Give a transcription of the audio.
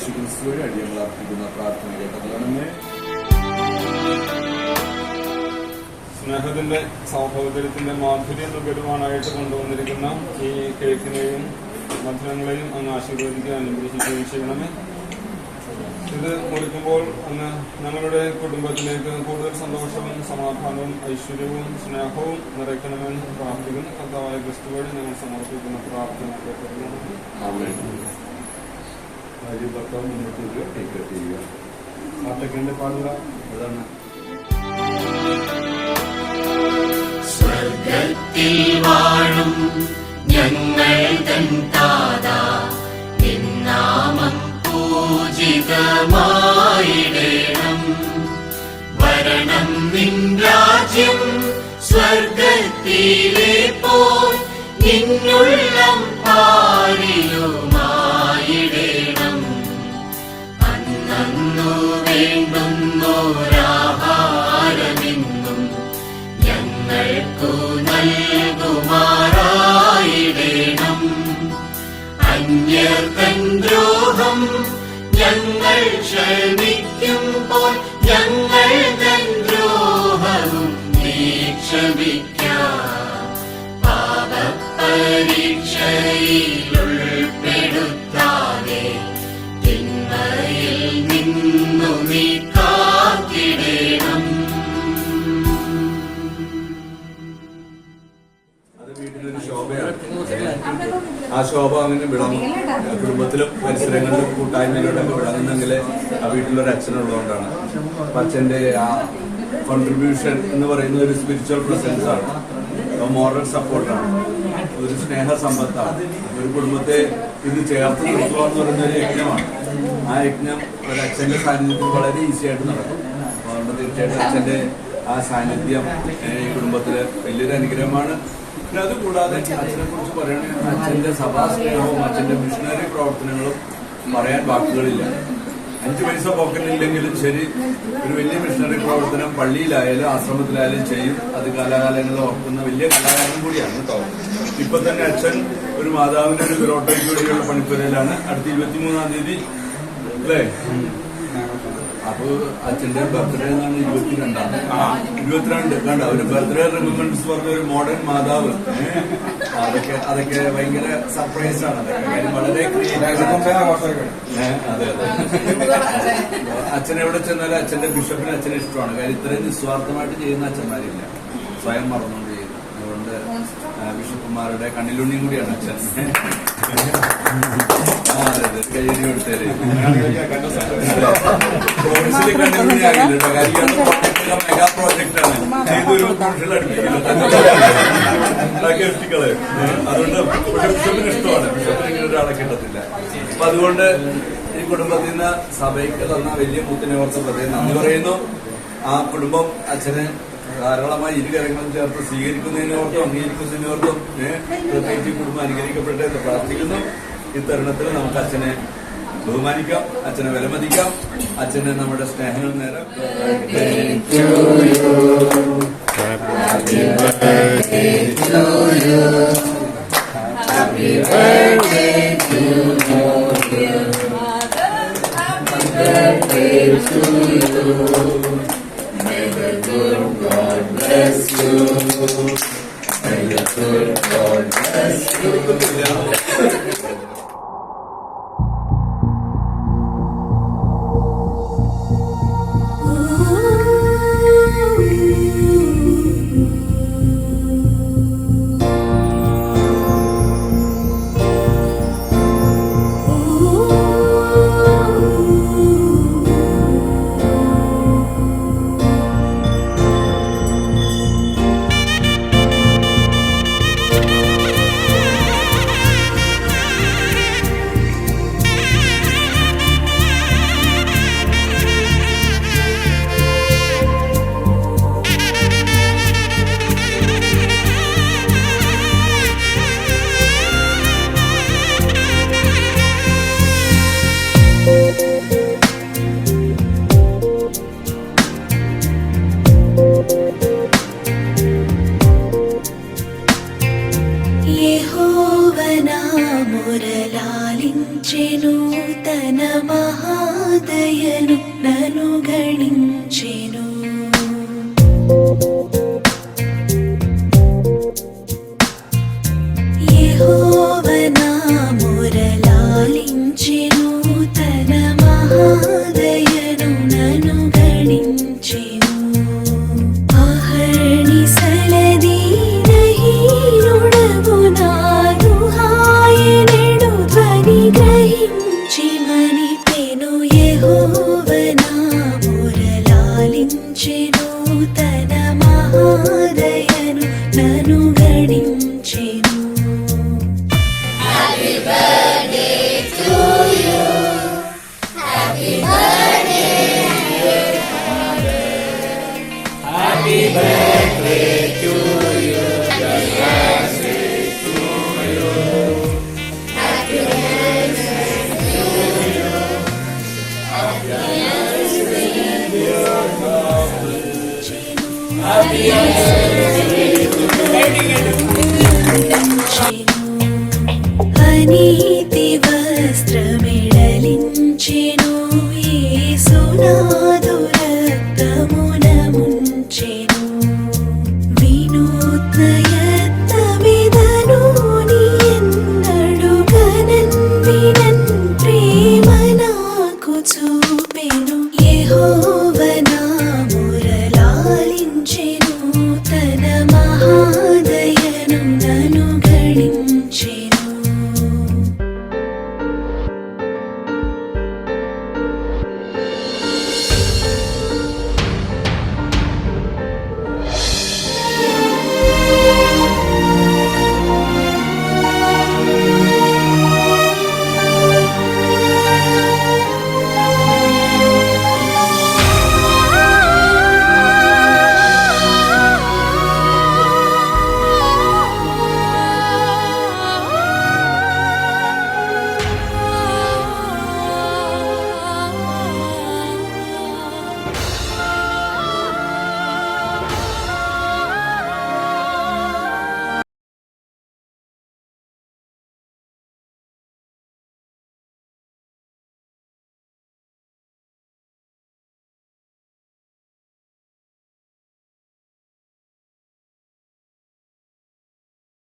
യേശുക്രിസ്തു വഴി അടിയങ്ങൾ അർപ്പിക്കുന്ന പ്രാർത്ഥന കേട്ടതാണ്. സ്നേഹത്തിന്റെ സൗഹോദര്യത്തിന്റെ മാധുര്യം നുകരുവാനായിട്ട് കൊണ്ടുവന്നിരിക്കുന്ന ഈ കേക്കിനെയും മധുരങ്ങളെയും അങ്ങ് ആശീർവദിക്കാൻ അനുഗ്രഹിക്കുകയും ചെയ്യണമേ. ഇത് മുറിക്കുമ്പോൾ അങ്ങ് ഞങ്ങളുടെ കുടുംബത്തിലേക്ക് കൂടുതൽ സന്തോഷവും സമാധാനവും ഐശ്വര്യവും സ്നേഹവും നിറയ്ക്കണമെന്ന് പ്രാർത്ഥിക്കുന്ന കർത്താവായ ക്രിസ്തു വഴി ഞങ്ങൾ സമർപ്പിക്കുന്ന പ്രാർത്ഥന കേൾക്കുന്നു. പാട്ടൊക്കെ പാടുക. അതാണ് സ്വർഗത്തിൽ വാഴും ഞങ്ങൾ തൻ താതാ, നിൻ നാമം പൂജിതമായിടേണം. വരണം നിൻ രാജ്യം സ്വർഗത്തിലെ പോൽ നിന്നുള്ളം പാരിലുമായിടേണം. അന്നു വേണ്ടുന്നോരാഹാരമെന്നും ഞങ്ങൾക്കു നൽകുമാറായിടേണം. അന്യർ തൻ ദ്രോഹം ഞങ്ങൾ ക്ഷമിക്കുമ്പോൾ ഞങ്ങൾ തൻ ദ്രോഹവും നീ ക്ഷമിക്കാം. പാപപരീക്ഷയിലുൾപ്പെടുത്താതെ തിന്മയിൽ നിന്നു നീ കാത്തിടേണം. ആ ശോഭ അങ്ങനെ വിളങ്ങും. കുടുംബത്തിലും പരിസരങ്ങളിലും കൂട്ടായ്മയിലൂടെയൊക്കെ വിളങ്ങുന്നെങ്കിൽ ആ വീട്ടിലൊരു അച്ഛനുള്ളതുകൊണ്ടാണ്. അപ്പൊ അച്ഛന്റെ ആ കോൺട്രിബ്യൂഷൻ എന്ന് പറയുന്ന ഒരു സ്പിരിച്വൽ പ്രസൻസ് ആണ്, മോറൽ സപ്പോർട്ടാണ്, ഒരു സ്നേഹ സമ്പത്താണ്. ഒരു കുടുംബത്തെ ഇത് ചേർത്ത് നിർത്തുക എന്ന് പറയുന്ന ഒരു യജ്ഞമാണ്. ആ യജ്ഞം ഒരു അച്ഛന്റെ സാന്നിധ്യത്തിൽ വളരെ ഈസി ആയിട്ട് നടക്കും. അതുകൊണ്ട് തീർച്ചയായിട്ടും അച്ഛന്റെ ആ സാന്നിധ്യം ഈ കുടുംബത്തില് വലിയൊരു അനുഗ്രഹമാണ്. പിന്നെ അതുകൂടാതെ അച്ഛനെ കുറിച്ച് പറയുകയാണെങ്കിൽ അച്ഛന്റെ സഭാസ്നേഹവും അച്ഛന്റെ മിഷണറി പ്രവർത്തനങ്ങളും പറയാൻ വാക്കുകളില്ല. 5 പൈസ പോക്കറ്റില്ലെങ്കിലും ശരി, ഒരു വലിയ മിഷണറി പ്രവർത്തനം പള്ളിയിലായാലും ആശ്രമത്തിലായാലും ചെയ്യും. അത് കാലാകാലങ്ങളിൽ ഓർക്കുന്ന വലിയ കലാകാരൻ കൂടിയാണ് കേട്ടോ. ഇപ്പൊ തന്നെ അച്ഛൻ ഒരു മാതാവിന്റെ ഒരു ഗ്രോട്ടോയ്ക്ക് വേണ്ടിയുള്ള പണിപ്പുരയിലാണ്. അടുത്ത 23-ാം തീയതി അല്ലേ? അപ്പൊ അച്ഛന്റെ ബർത്ത്ഡേ എന്നാണ് 22 കണ്ട ഒരു ബർത്ത്ഡേ റിമംബറൻസ് പറഞ്ഞ ഒരു മോഡേൺ മാതാവ്. അതൊക്കെ ഭയങ്കര സർപ്രൈസ് ആണ്. അതൊക്കെ കാര്യം വളരെ അതെ. അച്ഛൻ എവിടെ ചെന്നാലും അച്ഛന്റെ ബിഷപ്പിന് അച്ഛനെ ഇഷ്ടമാണ്. കാര്യം ഇത്രയും നിസ്വാർത്ഥമായിട്ട് ചെയ്യുന്ന അച്ഛന്മാരില്ല, സ്വയം മറന്നുകൊണ്ട് ചെയ്യുന്നു. അതുകൊണ്ട് ബിഷപ്പുമാരുടെ കണ്ണിലുണ്ണിയും കൂടിയാണ് അച്ഛൻ. കയ്യടി കൊടുത്തേര് കണ്ണിലുണ്ണി ആകില്ല. കാര്യം മെഗാ പ്രോജക്റ്റാണ്. ചെയ്തൊരു എത്തിക്കള്. അതുകൊണ്ട് ബിഷപ്പിന് ഇഷ്ടമാണ്. ബിഷപ്പിന് ഇങ്ങനെ ഒരാളെ കിട്ടത്തില്ല. അപ്പൊ അതുകൊണ്ട് ഈ കുടുംബത്തിൽ നിന്ന് സഭയ്ക്ക് തന്ന വലിയ മുത്തിനെ ഓർത്ത് പ്രത്യേകം നന്ദി പറയുന്നു. ആ കുടുംബം അച്ഛന് ധാരാളമായി ഇരുകരങ്ങളും ചേർത്ത് സ്വീകരിക്കുന്നതിനോർത്തും അംഗീകരിക്കുന്നതിനോർത്തും പ്രത്യേകിച്ച് കുടുംബം അനുഗ്രഹിക്കപ്പെട്ടെ എന്ന് പ്രാർത്ഥിക്കുന്നു. ഈ തരുണത്തിൽ നമുക്ക് അച്ഛനെ ബഹുമാനിക്കാം, അച്ഛനെ വിലമതിക്കാം, അച്ഛനെ നമ്മുടെ സ്നേഹങ്ങൾ നേരം. May the good God bless you. May the good God bless you. మహాదయను నన్ను గణించెను. యెహోవ నా మొరలాలించెను, తన మహాదయను నన్ను గణించెను. అహర్నిశలదీనహీనుడగు నాను ఆయనెడు ధ్వని గ్రహించి మనిపెను. యెహోవ నా మొరలాలించెను, తన మహాదయను నన్ను గణించెను. అనీతి వస్త్రమిడలించెను, యేసునాథు రక్తమున ముంచెను. వినూత్న యత్నమిదను నీ ఎన్నడు గనన్ వినన్ ప్రేమ నాకు